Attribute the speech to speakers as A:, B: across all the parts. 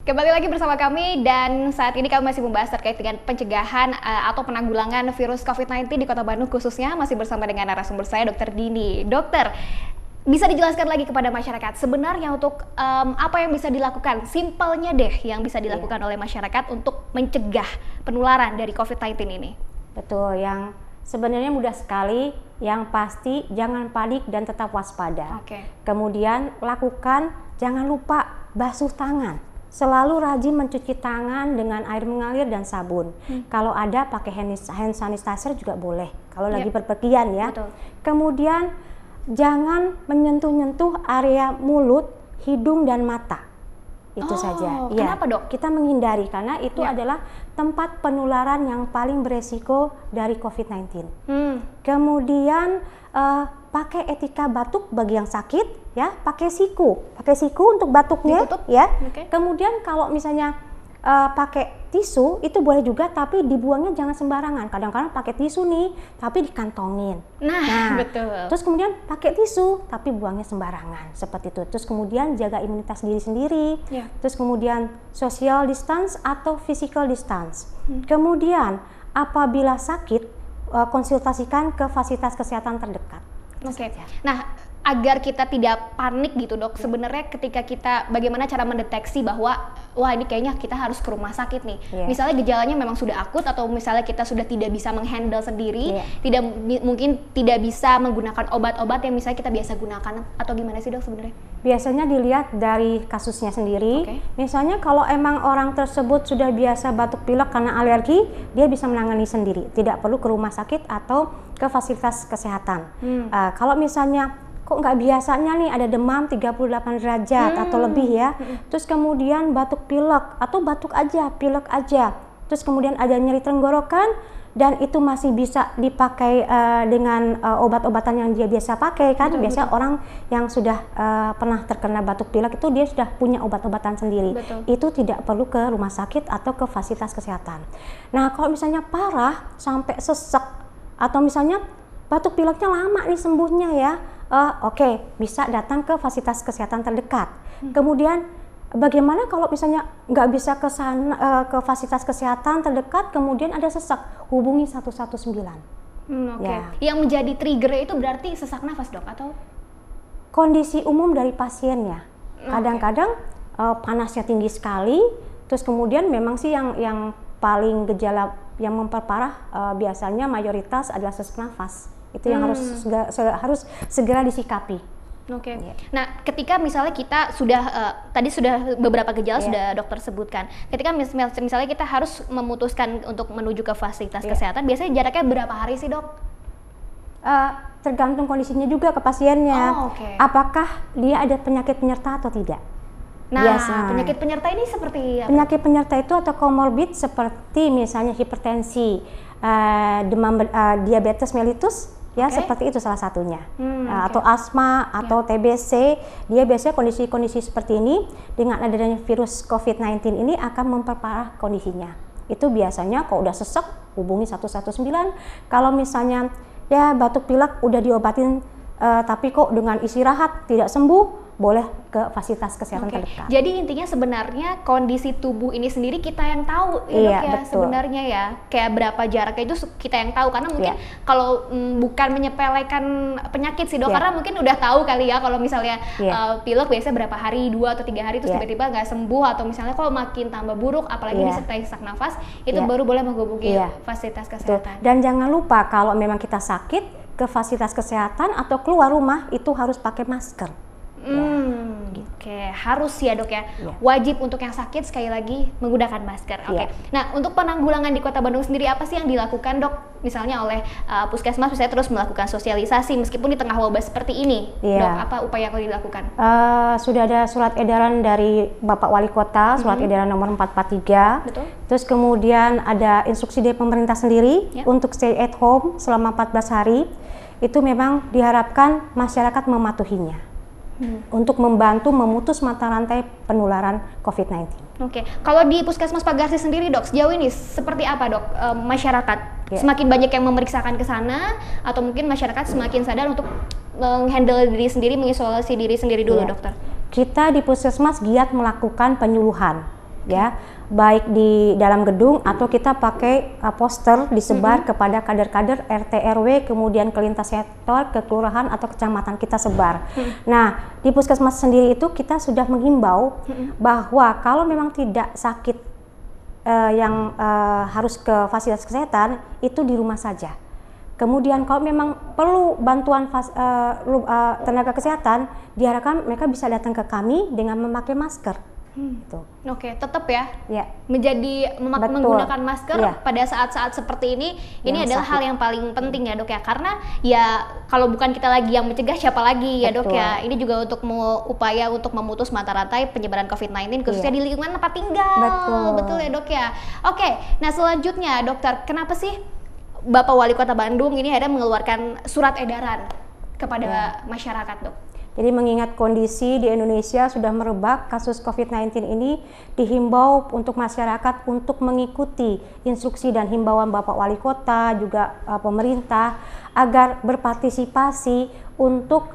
A: Kembali lagi bersama kami dan saat ini kami masih membahas terkait dengan pencegahan atau penanggulangan virus COVID-19 di Kota Bandung khususnya, masih bersama dengan narasumber saya Dr. Dini. Dokter, bisa dijelaskan lagi kepada masyarakat sebenarnya untuk apa yang bisa dilakukan, simpelnya deh yang bisa dilakukan oleh masyarakat untuk mencegah penularan dari COVID-19 ini?
B: Betul, yang sebenarnya mudah sekali, yang pasti jangan panik dan tetap waspada. Kemudian lakukan, jangan lupa basuh tangan. Selalu rajin mencuci tangan dengan air mengalir dan sabun. Kalau ada pakai hand sanitizer juga boleh. Kalau lagi berpergian ya.
A: Betul.
B: Kemudian jangan menyentuh-nyentuh area mulut, hidung dan mata. Itu saja.
A: Kenapa dok?
B: Kita menghindari karena itu adalah tempat penularan yang paling beresiko dari COVID-19. Kemudian pakai etika batuk bagi yang sakit, ya, pakai siku untuk batuknya, ya. Kemudian kalau misalnya pakai tisu itu boleh juga, tapi dibuangnya jangan sembarangan. Kadang-kadang pakai tisu nih, tapi dikantongin.
A: Nah, betul.
B: Terus kemudian pakai tisu, tapi buangnya sembarangan, seperti itu. Terus kemudian jaga imunitas diri sendiri. Terus kemudian social distance atau physical distance. Kemudian apabila sakit, konsultasikan ke fasilitas kesehatan terdekat.
A: Nah, agar kita tidak panik gitu dok, sebenarnya ketika kita bagaimana cara mendeteksi bahwa wah ini kayaknya kita harus ke rumah sakit nih. Misalnya gejalanya memang sudah akut atau misalnya kita sudah tidak bisa menghandle sendiri, mungkin tidak bisa menggunakan obat-obat yang misalnya kita biasa gunakan, atau gimana sih dok sebenarnya?
B: Biasanya dilihat dari kasusnya sendiri. Misalnya kalau emang orang tersebut sudah biasa batuk pilek karena alergi, dia bisa menangani sendiri, tidak perlu ke rumah sakit atau ke fasilitas kesehatan. Kalau misalnya kok nggak biasanya nih ada demam 38 derajat atau lebih ya, terus kemudian batuk pilek atau batuk aja, pilek aja, terus kemudian ada nyeri tenggorokan dan itu masih bisa dipakai dengan obat-obatan yang dia biasa pakai kan. Biasa orang yang sudah pernah terkena batuk pilek itu dia sudah punya obat-obatan sendiri. Itu tidak perlu ke rumah sakit atau ke fasilitas kesehatan. Nah kalau misalnya parah sampai sesek atau misalnya batuk pileknya lama nih sembuhnya ya, bisa datang ke fasilitas kesehatan terdekat. Kemudian bagaimana kalau misalnya nggak bisa ke sana, ke fasilitas kesehatan terdekat, kemudian ada sesak, hubungi 119.
A: Yang menjadi trigger itu berarti sesak nafas dok atau
B: kondisi umum dari pasiennya. Kadang-kadang panasnya tinggi sekali, terus kemudian memang sih yang paling gejala yang memperparah biasanya mayoritas adalah sesak nafas. Itu yang harus segera disikapi.
A: Nah, ketika misalnya kita sudah tadi sudah beberapa gejala sudah dokter sebutkan. Ketika misalnya kita harus memutuskan untuk menuju ke fasilitas kesehatan, biasanya jaraknya berapa hari sih dok?
B: Tergantung kondisinya juga ke pasiennya. Apakah dia ada penyakit penyerta atau tidak?
A: Nah, penyakit penyerta ini seperti apa?
B: Penyakit penyerta itu atau comorbid seperti misalnya hipertensi, demam, diabetes mellitus, ya seperti itu salah satunya. Atau asma atau TBC, dia biasanya kondisi-kondisi seperti ini dengan adanya virus COVID-19 ini akan memperparah kondisinya. Itu biasanya kalau udah sesek hubungi 119. Kalau misalnya ya batuk pilek udah diobatin tapi kok dengan istirahat tidak sembuh, boleh ke fasilitas kesehatan terdekat.
A: Jadi intinya sebenarnya kondisi tubuh ini sendiri kita yang tahu sebenarnya ya. Kayak berapa jaraknya itu kita yang tahu, karena mungkin kalau bukan menyepelekan penyakit sih dok, karena mungkin udah tahu kali ya kalau misalnya pilek biasanya berapa hari, 2 atau 3 hari terus tiba-tiba nggak sembuh, atau misalnya kalau makin tambah buruk apalagi disertai sesak nafas, itu baru boleh menghubungi fasilitas kesehatan.
B: Dan jangan lupa kalau memang kita sakit, ke fasilitas kesehatan atau keluar rumah itu harus pakai masker.
A: Harus ya dok ya. Wajib untuk yang sakit sekali lagi menggunakan masker. Nah, untuk penanggulangan di Kota Bandung sendiri apa sih yang dilakukan dok? Misalnya oleh puskesmas misalnya terus melakukan sosialisasi meskipun di tengah wabah seperti ini. Dok, apa upaya yang dilakukan?
B: Sudah ada surat edaran dari Bapak Wali Kota, surat edaran nomor 443. Terus kemudian ada instruksi dari pemerintah sendiri untuk stay at home selama 14 hari. Itu memang diharapkan masyarakat mematuhinya. Untuk membantu memutus mata rantai penularan COVID-19.
A: Kalau di Puskesmas Pagarsi sendiri dok, sejauh ini seperti apa dok masyarakat? Semakin banyak yang memeriksakan ke sana atau mungkin masyarakat semakin sadar untuk menghandle diri sendiri, mengisolasi diri sendiri dulu dokter?
B: Kita di Puskesmas giat melakukan penyuluhan ya, baik di dalam gedung atau kita pakai poster disebar kepada kader-kader RT RW, kemudian ke lintas sektor, ke kelurahan atau kecamatan kita sebar. Nah, di puskesmas sendiri itu kita sudah menghimbau bahwa kalau memang tidak sakit yang harus ke fasilitas kesehatan, itu di rumah saja. Kemudian kalau memang perlu bantuan tenaga kesehatan, diharapkan mereka bisa datang ke kami dengan memakai masker. Gitu.
A: Oke, tetap ya, menjadi menggunakan masker pada saat-saat seperti ini adalah hal yang paling penting ya dok ya, karena ya kalau bukan kita lagi yang mencegah, siapa lagi ya dok ya. Ini juga untuk upaya untuk memutus mata rantai penyebaran COVID-19 khususnya di lingkungan tempat tinggal. Betul ya dok ya. Oke, nah selanjutnya dokter, kenapa sih Bapak Wali Kota Bandung ini ada mengeluarkan surat edaran kepada masyarakat dok?
B: Jadi mengingat kondisi di Indonesia sudah merebak kasus COVID-19 ini, dihimbau untuk masyarakat untuk mengikuti instruksi dan himbauan Bapak Wali Kota, juga pemerintah, agar berpartisipasi untuk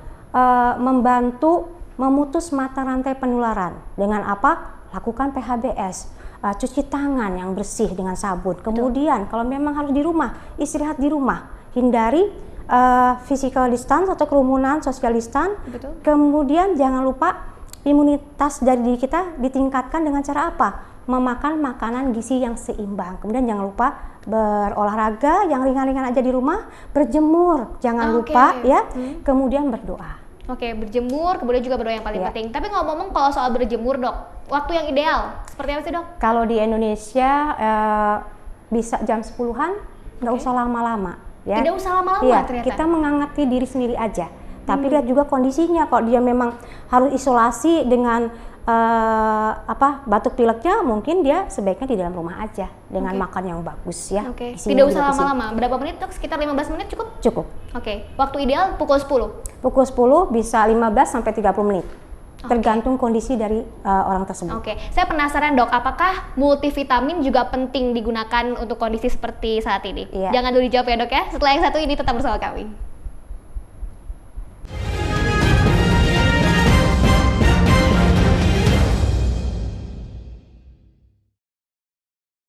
B: membantu memutus mata rantai penularan. Dengan apa? Lakukan PHBS. Cuci tangan yang bersih dengan sabun. Kemudian kalau memang harus di rumah, istirahat di rumah. Hindari physical distance atau kerumunan, social distance. Kemudian jangan lupa imunitas dari diri kita ditingkatkan dengan cara apa? Memakan makanan gizi yang seimbang. Kemudian jangan lupa berolahraga yang ringan-ringan aja di rumah, berjemur, jangan lupa ya. Kemudian berdoa.
A: Oke, berjemur, kemudian juga berdoa yang paling penting. Tapi ngomong-ngomong kalau soal berjemur dok, waktu yang ideal seperti apa sih dok? Kalau
B: di Indonesia bisa jam 10-an, nggak usah lama-lama. Ya.
A: Tidak usah lama-lama ternyata?
B: Kita mengangati diri sendiri aja. Tapi lihat juga kondisinya, kalau dia memang harus isolasi dengan batuk pileknya, mungkin dia sebaiknya di dalam rumah aja dengan makan yang bagus ya.
A: Tidak usah lama-lama. Berapa menit dok? Sekitar 15 menit cukup?
B: Cukup.
A: Waktu ideal pukul 10? Pukul
B: 10 bisa 15 sampai 30 menit. Tergantung kondisi dari orang tersebut.
A: Saya penasaran dok, apakah multivitamin juga penting digunakan untuk kondisi seperti saat ini? Jangan dulu dijawab ya dok ya. Setelah yang satu ini tetap bersama kami.